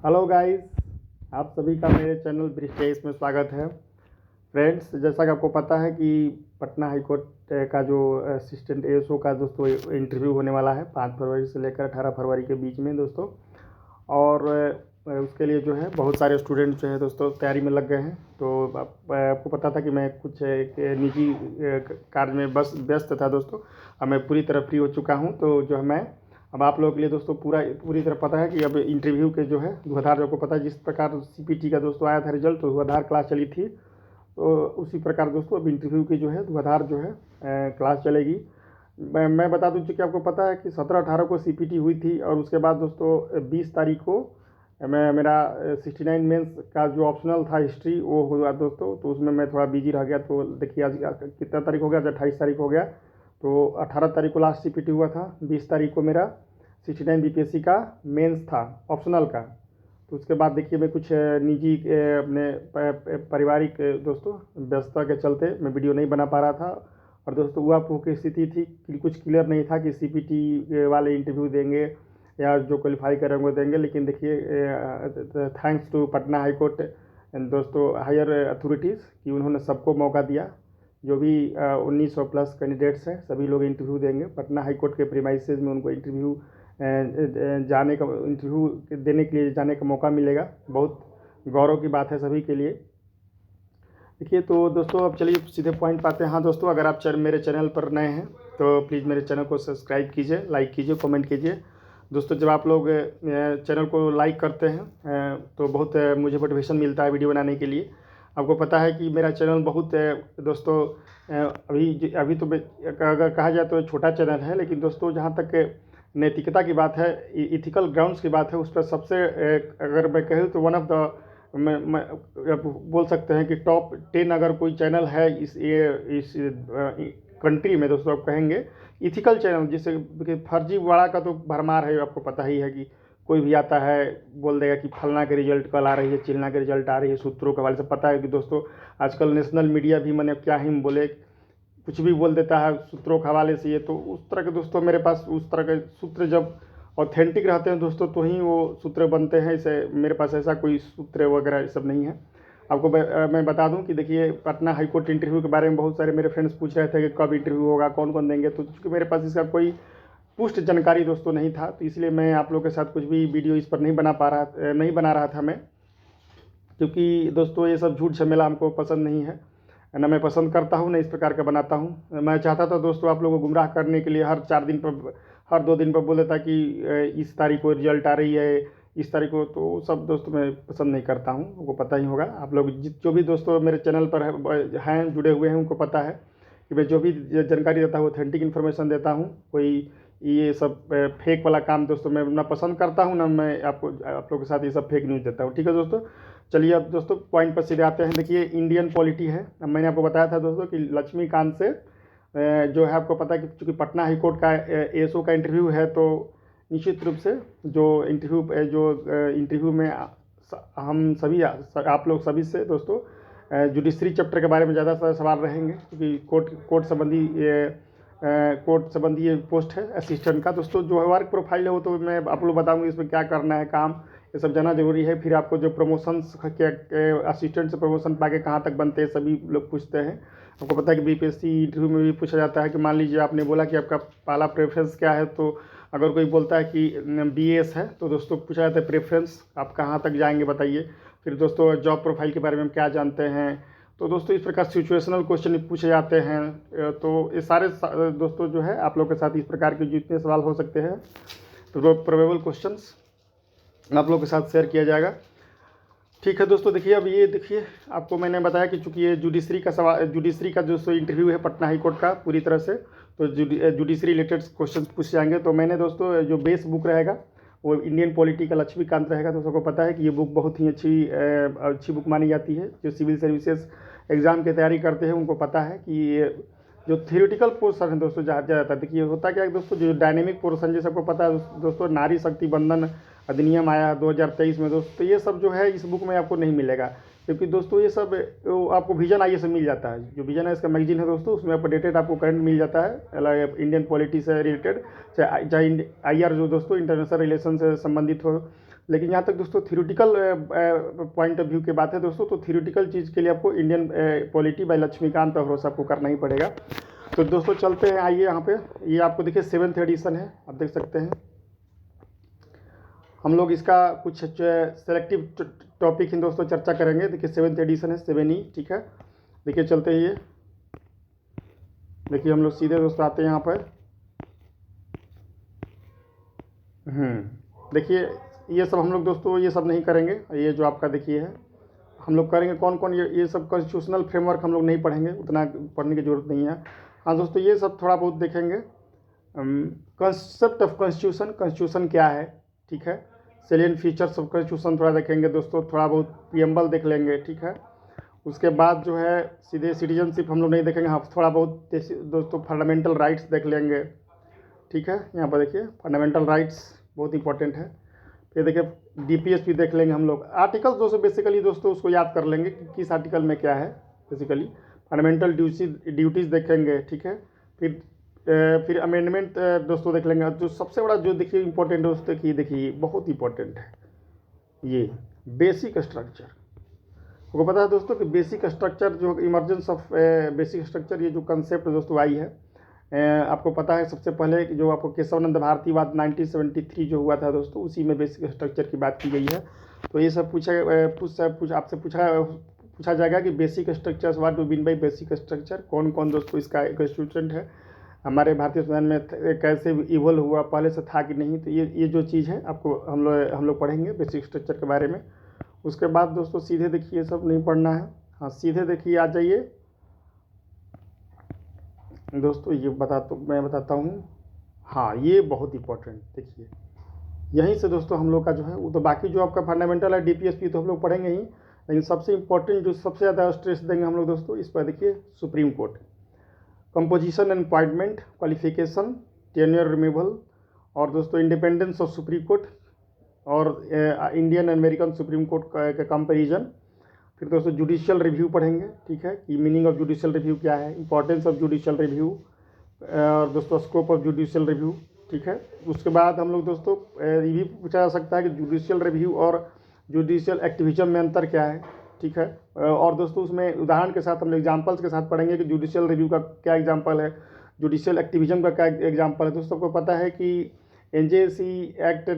Hello guys, आप सभी का मेरे चैनल ब्रिज में स्वागत है। फ्रेंड्स, जैसा कि आपको पता है कि पटना हाई कोर्ट का जो असिस्टेंट एएसओ का दोस्तों इंटरव्यू होने वाला है 5 फरवरी से लेकर 18 फरवरी के बीच में दोस्तों। और उसके लिए जो है बहुत सारे स्टूडेंट जो है दोस्तों तैयारी में लग गए हैं। तो आपको पता था कि मैं कुछ एक निजी कार्य में बस व्यस्त था दोस्तों। अब मैं पूरी तरह फ्री हो चुका हूँ। तो जो है मैं अब आप लोगों के लिए दोस्तों पूरी तरह पता है कि अब इंटरव्यू के जो है धुआधार, जो आपको पता है जिस प्रकार सीपीटी का दोस्तों आया था रिजल्ट, तो धुआधार क्लास चली थी। तो उसी प्रकार दोस्तों अब इंटरव्यू की जो है धुआधार जो है क्लास चलेगी। मैं बता दूं, चूँकि आपको पता है कि 17-18 को सीपीटी हुई थी और उसके बाद दोस्तों 20 तारीख को मैं मेरा 69 मेंस का जो ऑप्शनल था हिस्ट्री वो हुआ दोस्तों। तो उसमें मैं थोड़ा बिजी रह गया। तो देखिए आज कितना तारीख हो गया, 28 तारीख हो गया। तो 18 तारीख को लास्ट सीपीटी हुआ था, 20 तारीख को मेरा 69 बीपीएससी का मेंस था ऑप्शनल का। तो उसके बाद देखिए मैं कुछ निजी अपने पारिवारिक दोस्तों व्यस्तता के चलते मैं वीडियो नहीं बना पा रहा था। और दोस्तों हुआ की स्थिति थी कि कुछ क्लियर नहीं था कि सीपीटी वाले इंटरव्यू देंगे या जो क्वालिफाई करेंगे वो देंगे। लेकिन देखिए thanks to Patna high court दोस्तों हायर अथॉरिटीज़ कि उन्होंने सबको मौका दिया। जो भी 1900 प्लस कैंडिडेट्स हैं सभी लोग इंटरव्यू देंगे पटना हाई कोर्ट के प्रीमाइसेस में। उनको इंटरव्यू देने के लिए जाने का मौका मिलेगा। बहुत गौरव की बात है सभी के लिए। देखिए तो दोस्तों अब चलिए सीधे पॉइंट पाते हैं। हाँ दोस्तों, अगर आप मेरे चैनल पर नए हैं तो प्लीज़ मेरे चैनल को सब्सक्राइब कीजिए, लाइक कीजिए, कमेंट कीजिए। दोस्तों जब आप लोग चैनल को लाइक करते हैं तो बहुत मुझे मोटिवेशन मिलता है वीडियो बनाने के लिए। आपको पता है कि मेरा चैनल बहुत दोस्तों अभी तो अगर कहा जाए तो छोटा चैनल है, लेकिन दोस्तों जहाँ तक नैतिकता की बात है, इथिकल ग्राउंड्स की बात है, उस पर सबसे अगर मैं कहूँ तो वन ऑफ द मैं बोल सकते हैं कि टॉप 10 अगर कोई चैनल है इस कंट्री में दोस्तों आप कहेंगे इथिकल चैनल। जिससे फर्जीवाड़ा का तो भरमार है, आपको पता ही है कि कोई भी आता है बोल देगा कि फलना के रिजल्ट कल आ रही है, चिलना के रिजल्ट आ रही है, सूत्रों के हवाले से पता है कि दोस्तों आजकल नेशनल मीडिया भी मैंने क्या ही बोले कुछ भी बोल देता है सूत्रों के हवाले से। ये तो उस तरह के दोस्तों मेरे पास उस तरह के सूत्र जब ऑथेंटिक रहते हैं दोस्तों तो ही वो सूत्र बनते हैं। इसे मेरे पास ऐसा कोई सूत्र वगैरह सब नहीं है। आपको मैं बता दूं कि देखिए पटना हाई कोर्ट इंटरव्यू के बारे में बहुत सारे मेरे फ्रेंड्स पूछ रहे थे कि कब इंटरव्यू होगा, कौन कौन देंगे। तो चूँकि मेरे पास इसका कोई पुष्ट जानकारी दोस्तों नहीं था, तो इसलिए मैं आप लोगों के साथ कुछ भी वीडियो इस पर नहीं बना रहा था मैं। क्योंकि दोस्तों ये सब झूठ झमेला हमको पसंद नहीं है ना, मैं पसंद करता हूँ ना इस प्रकार का बनाता हूँ। मैं चाहता था दोस्तों आप लोगों को गुमराह करने के लिए हर 4 दिन पर, हर 2 दिन पर बोल देता कि इस तारीख को रिजल्ट आ रही है, इस तारीख को। तो सब दोस्तों मैं पसंद नहीं करता हूँ, उनको पता ही होगा। आप लोग जो भी दोस्तों मेरे चैनल पर हैं जुड़े हुए हैं उनको पता है कि मैं जो भी जानकारी देता हूँ ऑथेंटिक इन्फॉर्मेशन देता हूँ। कोई ये सब फेक वाला काम दोस्तों मैं ना पसंद करता हूँ, ना मैं आप लोगों के साथ ये सब फेक न्यूज़ देता हूँ। ठीक है दोस्तों, चलिए अब दोस्तों पॉइंट पर सीधे आते हैं। देखिए इंडियन पॉलिटी है। अब मैंने आपको बताया था दोस्तों कि लक्ष्मीकांत से जो है आपको पता है कि चूँकि पटना हाई कोर्ट का एएसओ का इंटरव्यू है, तो निश्चित रूप से जो इंटरव्यू में हम सभी आप लोग सभी से दोस्तों जुडिशरी चैप्टर के बारे में ज़्यादा सवाल रहेंगे। क्योंकि कोर्ट संबंधी ये पोस्ट है असिस्टेंट का। दोस्तों जो वर्क प्रोफाइल है वो तो मैं आप लोग बताऊंगा इसमें क्या करना है काम, ये सब जानना जरूरी है। फिर आपको जो प्रमोशन असिस्टेंट से प्रमोशन पाके कहाँ तक बनते हैं सभी लोग पूछते हैं। आपको पता है कि बीपीएससी इंटरव्यू में भी पूछा जाता है कि मान लीजिए आपने बोला कि आपका पहला प्रेफरेंस क्या है, तो अगर कोई बोलता है कि बीएस है तो दोस्तों पूछा जाता है प्रेफरेंस आप कहाँ तक जाएंगे बताइए। फिर दोस्तों जॉब प्रोफाइल के बारे में हम क्या जानते हैं। तो दोस्तों इस प्रकार सिचुएशनल क्वेश्चन पूछे जाते हैं। तो ये सारे दोस्तों जो है आप लोग के साथ इस प्रकार के जितने सवाल हो सकते हैं तो प्रोबेबल क्वेश्चंस आप लोग के साथ शेयर किया जाएगा। ठीक है दोस्तों, देखिए अब ये देखिए आपको मैंने बताया कि चूंकि ये जुडिशरी का जो इंटरव्यू है पटना हाई कोर्ट का पूरी तरह से, तो जुडिशरी रिलेटेड क्वेश्चन पूछे जाएंगे। तो मैंने दोस्तों जो बेस बुक रहेगा वो इंडियन पॉलिटी का लक्ष्मीकांत रहेगा। तो सबको पता है कि ये बुक बहुत ही अच्छी बुक मानी जाती है। जो सिविल सर्विसेज एग्ज़ाम की तैयारी करते हैं उनको पता है कि ये जो थियोरेटिकल पोर्सन है दोस्तों जहाँ जाता है। देखिए होता क्या है दोस्तों, जो डायनेमिक पोर्सन जैसे सबको पता है दोस्तों, नारी शक्ति बंधन अधिनियम आया 2023 में दोस्तों। तो ये सब जो है इस बुक में आपको नहीं मिलेगा, क्योंकि दोस्तों ये सब आपको विजन आई से मिल जाता है। जो विजन है इसका मैगजीन है दोस्तों, उसमें अपडेटेड आपको करंट मिल जाता है इंडियन पॉलिटी से रिलेटेड, चाहे IR जो दोस्तों इंटरनेशनल रिलेशन से संबंधित हो, लेकिन यहाँ तक दोस्तों थ्योरेटिकल पॉइंट ऑफ व्यू की बात है दोस्तों, तो थ्योरेटिकल चीज़ के लिए आपको इंडियन पॉलिटी बाय लक्ष्मीकांत पर भरोसा आपको करना ही पड़ेगा। तो दोस्तों चलते हैं, आइए यहाँ पे, ये आपको देखिए 7th एडिशन है, आप देख सकते हैं। हम लोग इसका कुछ सेलेक्टिव टॉपिक इन दोस्तों चर्चा करेंगे। देखिए 7th एडिशन है, 7E, ठीक है। देखिए चलते हैं, ये देखिए हम लोग सीधे दोस्तों आते हैं यहाँ पर। देखिए ये सब हम लोग दोस्तों ये सब नहीं करेंगे, ये जो आपका देखिए है हम लोग करेंगे कौन कौन, ये सब कॉन्स्टिट्यूशनल फ्रेमवर्क हम लोग नहीं पढ़ेंगे, उतना पढ़ने की ज़रूरत नहीं है। हाँ दोस्तों ये सब थोड़ा बहुत देखेंगे। कंसेप्ट ऑफ कॉन्स्टिट्यूशन, कॉन्स्टिट्यूशन क्या है, ठीक है। सेलियंट फीचर्स ऑफ कॉन्स्टिट्यूशन थोड़ा देखेंगे दोस्तों, थोड़ा बहुत प्रीएम्बल देख लेंगे, ठीक है। उसके बाद जो है सीधे सिटीजनशिप हम लोग नहीं देखेंगे, हाँ थोड़ा बहुत दोस्तों फंडामेंटल राइट्स देख लेंगे, ठीक है। यहाँ पर देखिए फंडामेंटल राइट्स बहुत इंपॉर्टेंट है। फिर देखिए DPS भी देख लेंगे हम लोग। आर्टिकल्स दोस्तों बेसिकली दोस्तों उसको याद कर लेंगे कि किस आर्टिकल में क्या है, बेसिकली फंडामेंटल ड्यूटीज़ देखेंगे, ठीक है। फिर अमेंडमेंट दोस्तों देख लेंगे। जो सबसे बड़ा जो देखिए इंपॉर्टेंट दोस्तों की देखिए बहुत इंपॉर्टेंट है ये बेसिक स्ट्रक्चर। आपको पता है दोस्तों कि बेसिक स्ट्रक्चर जो इमर्जेंस ऑफ बेसिक स्ट्रक्चर, ये जो कंसेप्ट दोस्तों आई है, आपको पता है सबसे पहले जो आपको केशवानंद भारतीवाद 1973 जो हुआ था दोस्तों, उसी में बेसिक स्ट्रक्चर की बात की गई है। तो ये सब आपसे पूछा जाएगा कि basic structures, what do mean by basic structure, कौन कौन दोस्तों इसका कॉन्स्टिट्यूएंट है, हमारे भारतीय संविधान में कैसे इवोल्व हुआ, पहले से था कि नहीं। तो ये जो चीज़ है आपको हम लोग पढ़ेंगे बेसिक स्ट्रक्चर के बारे में। उसके बाद दोस्तों सीधे देखिए सब नहीं पढ़ना है, हाँ सीधे देखिए आ जाइए दोस्तों, ये मैं बताता हूँ। हाँ ये बहुत इंपॉर्टेंट देखिए, यहीं से दोस्तों हम लोग का जो है वो तो बाकी जो आपका फंडामेंटल है DPSP तो हम लोग पढ़ेंगे ही, लेकिन सबसे इंपॉर्टेंट जो सबसे ज़्यादा स्ट्रेस देंगे हम लोग दोस्तों इस पर देखिए supreme court, composition and appointment, qualification, tenure removal, और दोस्तों इंडिपेंडेंस ऑफ सुप्रीम कोर्ट और इंडियन अमेरिकन सुप्रीम कोर्ट का कंपेरिजन। फिर दोस्तों जुडिशियल रिव्यू पढ़ेंगे, ठीक है, कि मीनिंग ऑफ जुडिशियल रिव्यू क्या है, इंपॉर्टेंस ऑफ जुडिशियल रिव्यू, और दोस्तों स्कोप ऑफ जुडिशियल रिव्यू, ठीक है। उसके बाद हम लोग दोस्तों ये भी पूछा जा सकता है कि जुडिशियल रिव्यू और जुडिशियल एक्टिविज्म में अंतर क्या है, ठीक है। और दोस्तों उसमें उदाहरण के साथ हम लोग एग्जाम्पल्स के साथ पढ़ेंगे कि जुडिशियल रिव्यू का क्या एग्जाम्पल है, जुडिशियल एक्टिविज्म का क्या एग्जाम्पल है। दोस्तों को पता है कि NJC एक्ट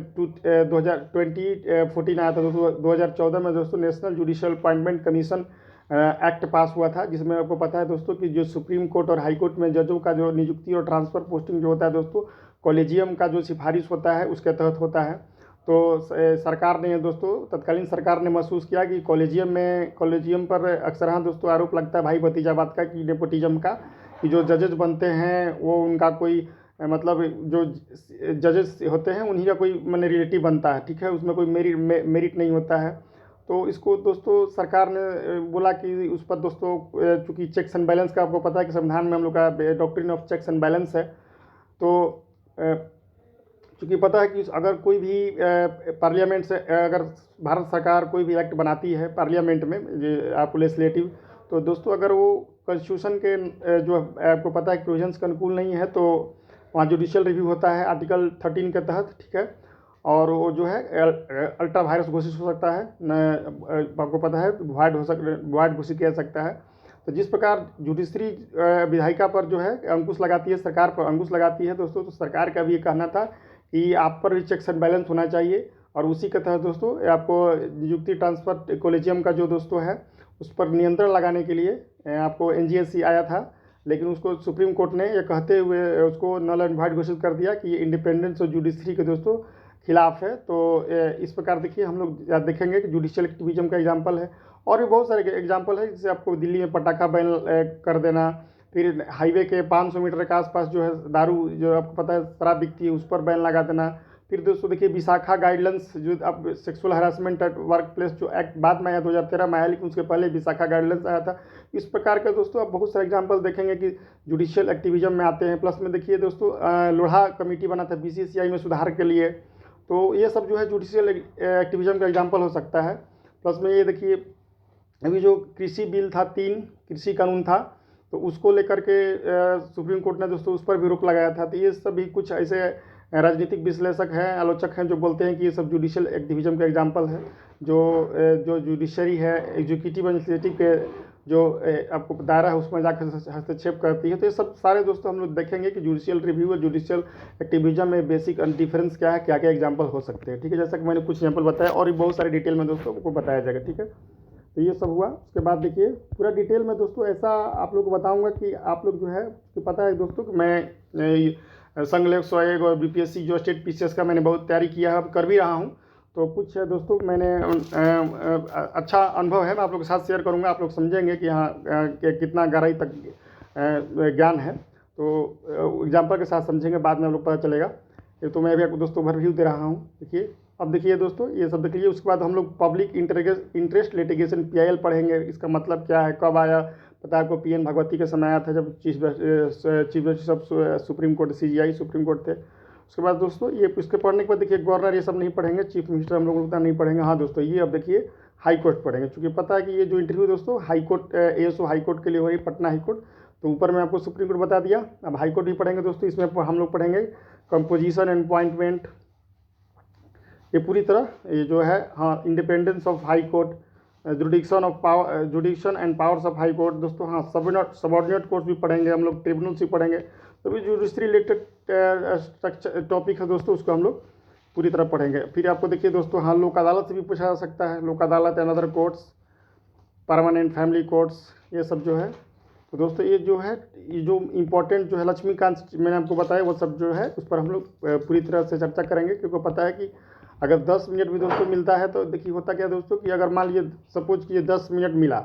2014 आया था दोस्तों, 2014 में दोस्तों national judicial appointment commission act पास हुआ था, जिसमें आपको पता है दोस्तों कि जो सुप्रीम कोर्ट और हाई कोर्ट में जजों का जो नियुक्ति और ट्रांसफ़र पोस्टिंग जो होता है दोस्तों, कॉलेजियम का जो सिफारिश होता है उसके तहत होता है। तो सरकार ने दोस्तों, तत्कालीन सरकार ने महसूस किया कि कॉलेजियम पर अक्सर हाँ दोस्तों आरोप लगता है भाई भतीजावाद का, कि नेपोटिज्म का, कि जो जजेस बनते हैं वो उनका कोई मतलब जो जजेस होते हैं उन्हीं का कोई मैंने रिलेटिव बनता है, ठीक है, उसमें कोई मेरिट नहीं होता है। तो इसको दोस्तों सरकार ने बोला कि उस पर दोस्तों चूँकि चेक्स एंड बैलेंस का आपको पता है कि संविधान में हम लोग का doctrine of checks and balance है। तो चूँकि पता है कि अगर कोई भी पार्लियामेंट से अगर भारत सरकार कोई भी एक्ट बनाती है पार्लियामेंट में आपको लेजिस्लेटिव, तो दोस्तों अगर वो कॉन्स्टिट्यूशन के जो आपको पता है कि प्रोविजंस के अनुकूल नहीं है तो वहाँ जुडिशियल रिव्यू होता है आर्टिकल 13 के तहत, ठीक है। और वो जो है अल्ट्रा वायरस घोषित हो सकता है, आपको पता है वॉइड घोषित किया जा सकता है। तो जिस प्रकार जुडिशरी विधायिका पर जो है अंकुश लगाती है, सरकार पर अंकुश लगाती है दोस्तों, तो सरकार का भी ये कहना था कि आप पर भी चेक्स एंड बैलेंस होना चाहिए। और उसी के तहत दोस्तों आपको नियुक्ति ट्रांसफर कॉलेजियम का जो दोस्तों है उस पर नियंत्रण लगाने के लिए आपको NJC आया था, लेकिन उसको सुप्रीम कोर्ट ने ये कहते हुए उसको नल एंड वॉइड घोषित कर दिया कि ये इंडिपेंडेंस और जुडिशरी के दोस्तों खिलाफ है। तो इस प्रकार देखिए हम लोग देखेंगे कि जुडिशियल एक्टिविज्म का एग्जांपल है, और भी बहुत सारे एग्जांपल है, जैसे आपको दिल्ली में पटाखा बैन कर देना, फिर हाईवे के 500 मीटर के आसपास जो है दारू जो आपको पता है शराब बिकती है उस पर बैन लगा देना। फिर दोस्तों देखिए विशाखा गाइडलाइंस, जो अब sexual harassment at work place जो एक्ट बाद में आया 2013 में आया, लेकिन उसके पहले विशाखा गाइडलाइंस आया था। इस प्रकार का दोस्तों आप बहुत सारे एग्जांपल देखेंगे कि जुडिशियल एक्टिविज्म में आते हैं। प्लस में देखिए दोस्तों लोढ़ा कमेटी बना था BCCI में सुधार के लिए, तो ये सब जो है जुडिशियल एक्टिविज्म का एग्जाम्पल हो सकता है। प्लस में ये देखिए अभी जो कृषि बिल था 3 कृषि कानून था, तो उसको लेकर के सुप्रीम कोर्ट ने दोस्तों उस पर भी रोक लगाया था। तो ये सभी कुछ ऐसे राजनीतिक विश्लेषक हैं, आलोचक हैं, जो बोलते हैं कि ये सब जुडिशियल एक्टिविज्म का एग्जाम्पल है। जो जुडिशरी है, एग्जीक्यूटिव और लेजिस्लेटिव के जो आपको दायरा है उसमें जाकर हस्तक्षेप करती है। तो ये सब सारे दोस्तों हम लोग देखेंगे कि जुडिशियल रिव्यू और जुडिशियल एक्टिविज्म में बेसिक डिफरेंस क्या है, क्या क्या एग्जाम्पल हो सकते हैं। ठीक है, जैसा कि मैंने कुछ एग्जाम्पल बताया और भी बहुत सारे डिटेल में दोस्तों को बताया जाएगा। ठीक है, तो ये सब हुआ। उसके बाद देखिए पूरा डिटेल में दोस्तों ऐसा आप लोग को बताऊंगा कि आप लोग जो है कि पता है दोस्तों कि मैं संघ लोक सेवक और बीपीएससी जो स्टेट पीसीएस का मैंने बहुत तैयारी किया है, अब कर भी रहा हूँ। तो कुछ दोस्तों मैंने अच्छा अनुभव है, मैं आप लोग के साथ शेयर करूँगा। आप लोग समझेंगे कि हाँ कितना गहराई तक ज्ञान है, तो एग्जाम्पल के साथ समझेंगे, बाद में आप लोग पता चलेगा। तो मैं भी आपको दोस्तों ओवरव्यू दे रहा हूँ। देखिए अब देखिए दोस्तों ये सब देख लीजिए। उसके बाद हम लोग पब्लिक इंटरेस्ट लिटिगेशन PIL पढ़ेंगे। इसका मतलब क्या है, कब आया, पता है आपको PN भगवती के समय आया था, जब chief justice of supreme court CJI supreme court थे। उसके बाद दोस्तों ये इसके पढ़ने के बाद देखिए गवर्नर ये सब नहीं पढ़ेंगे, चीफ मिनिस्टर हम लोग उतना नहीं पढ़ेंगे। हाँ दोस्तों ये अब देखिए हाई कोर्ट पढ़ेंगे, क्योंकि पता है कि ये जो इंटरव्यू दोस्तों high court ASO high court के लिए हो रही, पटना हाई कोर्ट। तो ऊपर में आपको सुप्रीम कोर्ट बता दिया, अब हाई कोर्ट भी पढ़ेंगे दोस्तों। इसमें हम लोग पढ़ेंगे कंपोजिशन एंड अपॉइंटमेंट, ये पूरी तरह ये जो है, हाँ independence of high court, जुडिक्शन and powers of high court दोस्तों। हाँ सबऑर्डिनेट कोर्ट्स भी पढ़ेंगे हम लोग, ट्रिब्यूनल्स भी पढ़ेंगे। तो भी जुडिशरी रिलेटेड स्ट्रक्चर टॉपिक है दोस्तों, उसको हम लोग पूरी तरह पढ़ेंगे। फिर आपको देखिए दोस्तों, हाँ लोक अदालत से भी पूछा जा सकता है, लोक अदालत and other courts, permanent family courts, ये सब जो है। तो दोस्तों ये जो है, ये जो इम्पोर्टेंट जो है लक्ष्मीकांत मैंने आपको बताया, वो सब जो है उस पर हम लोग पूरी तरह से चर्चा करेंगे। क्योंकि पता है कि अगर 10 मिनट भी दोस्तों मिलता है, तो देखिए होता क्या दोस्तों कि अगर मान लीजिए सपोज कि ये 10 मिनट मिला,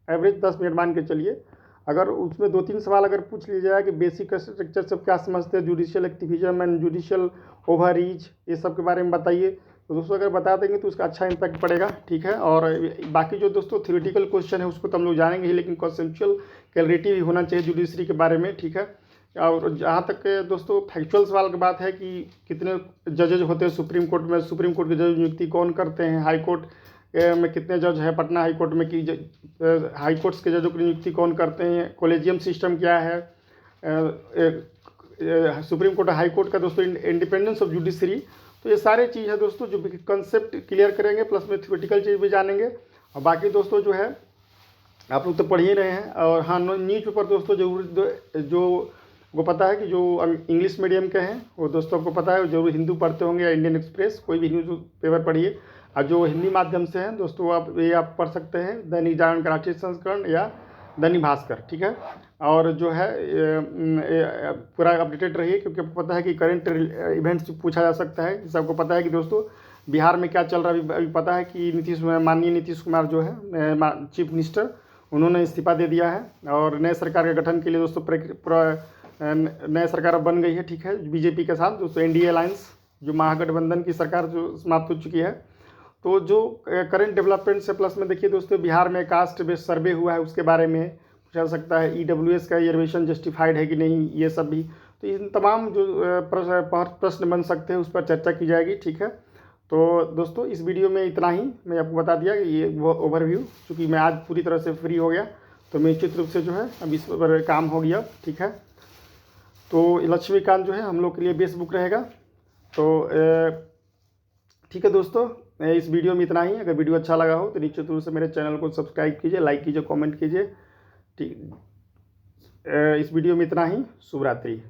एवरेज 10 मिनट मान के चलिए, अगर उसमें 2-3 सवाल अगर पूछ लिया जाए कि बेसिक स्ट्रक्चर सब क्या समझते हैं, judicial activism and judicial overreach, ये सब के बारे में बताइए, तो दोस्तों अगर बता देंगे तो उसका अच्छा इम्पैक्ट पड़ेगा। ठीक है, और बाकी जो दोस्तों थ्योरेटिकल क्वेश्चन है उसको तो हम लोग जानेंगे ही, लेकिन कॉन्सेप्चुअल क्लैरिटी भी होना चाहिए जुडिशरी के बारे में। ठीक है, और जहाँ तक दोस्तों फैक्चुअल सवाल की बात है कि कितने जजेज होते हैं सुप्रीम कोर्ट में, सुप्रीम कोर्ट के जज नियुक्ति कौन करते हैं, हाई कोर्ट में कितने जज हैं, पटना हाई कोर्ट में की हाई कोर्ट्स के जजों की नियुक्ति कौन करते हैं, कॉलेजियम सिस्टम क्या है, सुप्रीम कोर्ट हाई कोर्ट का दोस्तों इंडिपेंडेंस ऑफ जुडिशरी। तो ये सारे चीज़ है दोस्तों जो कंसेप्ट क्लियर करेंगे, प्लस में थ्योरेटिकल चीज़ भी जानेंगे। और बाकी दोस्तों जो है आप लोग तो पढ़ ही रहे हैं। और हाँ न्यूज़ पेपर दोस्तों जरूर जो को पता है कि जो इंग्लिश मीडियम के हैं वो दोस्तों को पता है जरूर हिंदू पढ़ते होंगे, या इंडियन एक्सप्रेस, कोई भी न्यूज़ पेपर पढ़िए। और जो हिंदी माध्यम से हैं दोस्तों आप पढ़ सकते हैं दैनिक जागरण का राष्ट्रीय संस्करण या दैनिक भास्कर। ठीक है, और जो है पूरा अपडेटेड रहिए, क्योंकि आपको पता है कि करंट इवेंट्स पूछा जा सकता है। जैसे आपको पता है कि दोस्तों बिहार में क्या चल रहा है, अभी पता है कि माननीय नीतीश कुमार जो है चीफ मिनिस्टर, उन्होंने इस्तीफा दे दिया है और नए सरकार के गठन के लिए दोस्तों नई सरकार अब बन गई है। ठीक है, बीजेपी के साथ दोस्तों एनडीए अलायंस, जो महागठबंधन की सरकार जो समाप्त हो चुकी है। तो जो करंट डेवलपमेंट से प्लस में देखिए दोस्तों बिहार में कास्ट बेस्ड सर्वे हुआ है, उसके बारे में पूछा जा सकता है। EWS का रिजर्वेशन जस्टिफाइड है कि नहीं, ये सब भी। तो इन तमाम जो प्रश्न बन सकते हैं उस पर चर्चा की जाएगी। ठीक है, तो दोस्तों इस वीडियो में इतना ही। मैं आपको बता दिया कि ये वो ओवरव्यू, चूँकि मैं आज पूरी तरह से फ्री हो गया तो मैं निश्चित रूप से जो है अब इस पर काम हो गया। ठीक है, तो लक्ष्मीकांत जो है हम लोग के लिए बेस्ट बुक रहेगा। तो ठीक है दोस्तों, इस वीडियो में इतना ही। अगर वीडियो अच्छा लगा हो तो निश्चित रूप से मेरे चैनल को सब्सक्राइब कीजिए, लाइक कीजिए, कमेंट कीजिए। ठीक, इस वीडियो में इतना ही। शुभ रात्रि।